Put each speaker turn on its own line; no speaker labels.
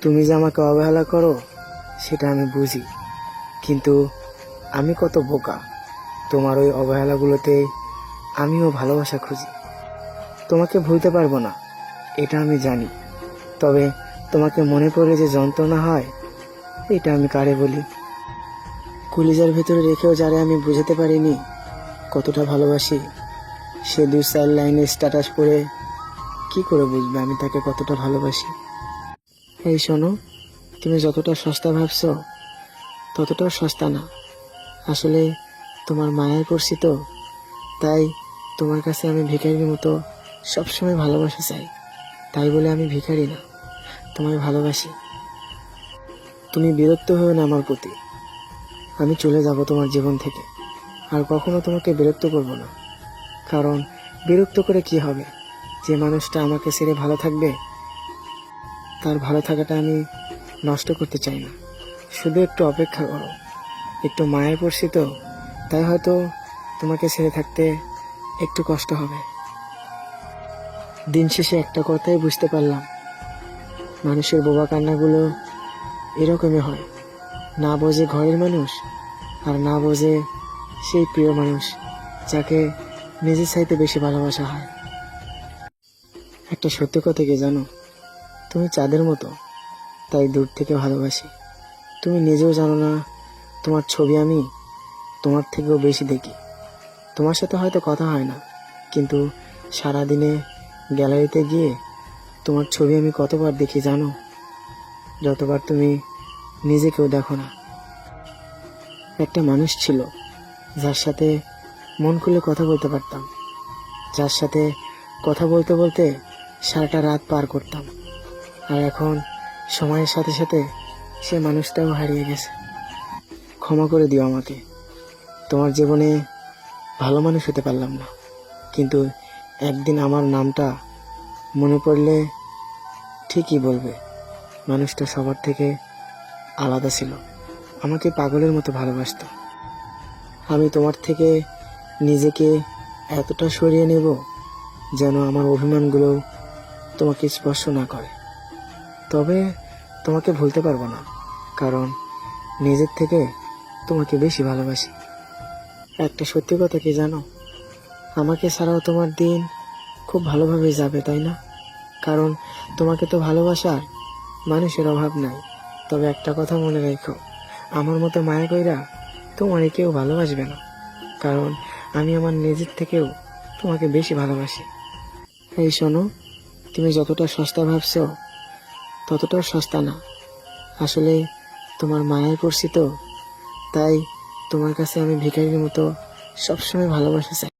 তুমি যে আমাকে অবহেলা করো সেটা আমি বুঝি, কিন্তু আমি কত বোকা। তোমার ওই অবহেলাগুলোতে আমিও ভালোবাসা খুঁজি। তোমাকে ভুলতে পারবো না এটা আমি জানি, তবে তোমাকে মনে পড়লে যে যন্ত্রণা হয় এটা আমি কারে বলি। কলিজার ভেতরে রেখেও যারা আমি বুঝাতে পারিনি কতটা ভালোবাসি, সে 2-4 লাইনের স্ট্যাটাস পড়ে কি করে বুঝবে আমি তাকে কতটা ভালোবাসি। এই শোনো, তুমি যতটা সস্তা ভাবছো ততটাও সস্তা না। আসলে তোমার মায়ায় পড়ছি তো, তাই তোমার কাছে আমি ভিখারির মতো সবসময় ভালোবাসা চাই। তাই বলে আমি ভিখারি না, তোমায় ভালোবাসি। তুমি বিরক্ত হও না আমার প্রতি। আমি চলে যাব তোমার জীবন থেকে, আর কখনো তোমাকে বিরক্ত করব না। কারণ বিরক্ত করে কি হবে? যে মানুষটা আমাকে ছেড়ে ভালো থাকবে তার ভালো থাকাটা আমি নষ্ট করতে চাই না। শুধু একটু অপেক্ষা করো। একটু মায়ায় পড়ছি তো, তাই হয়তো তোমাকে ছেড়ে থাকতে একটু কষ্ট হবে। দিন শেষে একটা কথাই বুঝতে পারলাম, মানুষের বোবা কান্নাগুলো এরকমই হয়। না বোঝে ঘরের মানুষ, আর না বোঝে সেই প্রিয় মানুষ যাকে নিজের চাইতে বেশি ভালোবাসা হয়। একটা সত্যি কথা কি জানো, তুমি চাঁদের মতো, তাই দূর থেকে ভালোবাসি। তুমি নিজেও জানো না তোমার ছবি আমি তোমার থেকেও বেশি দেখি। তোমার সাথে হয়তো কথা হয় না, কিন্তু সারাদিনে গ্যালারিতে গিয়ে তোমার ছবি আমি কতবার দেখি জানো? যতবার তুমি নিজেকেও দেখো না। একটা মানুষ ছিল যার সাথে মন খুলে কথা বলতে পারতাম, যার সাথে কথা বলতে বলতে সারাটা রাত পার করতাম। আর এখন সময়ের সাথে সাথে সে মানুষটাও হারিয়ে গেছে। ক্ষমা করে দিও আমাকে। তোমার জীবনে ভালো মানুষ হতে পারলাম না, কিন্তু একদিন আমার নামটা মনে পড়লে ঠিকই বলবে মানুষটা সবার থেকে আলাদা ছিল, আমাকে পাগলের মতো ভালোবাসতো। আমি তোমার থেকে নিজেকে এতটা সরিয়ে নেব যেন আমার অভিমানগুলো তোমাকে স্পর্শ না করে। তবে তোমাকে ভুলতে পারবো না, কারণ নিজের থেকে তোমাকে বেশি ভালোবাসি। একটা সত্যি কথা কি জানো, আমাকে ছাড়াও তোমার দিন খুব ভালোভাবে যাবে, তাই না? কারণ তোমাকে তো ভালোবাসার মানুষের অভাব নাই। তবে একটা কথা মনে রেখো, আমার মতো মায়া কইরা তোমারে কেউ ভালোবাসবে না, কারণ আমি আমার নিজের থেকেও তোমাকে বেশি ভালোবাসি। এই শোনো, তুমি যতটা সস্তা ভাবছো ততটাও সস্তা না। আসলে তোমার মায়ায় পড়ছি তো, তাই তোমার কাছে আমি ভিখারির মতো সবসময় ভালোবাসা চাই।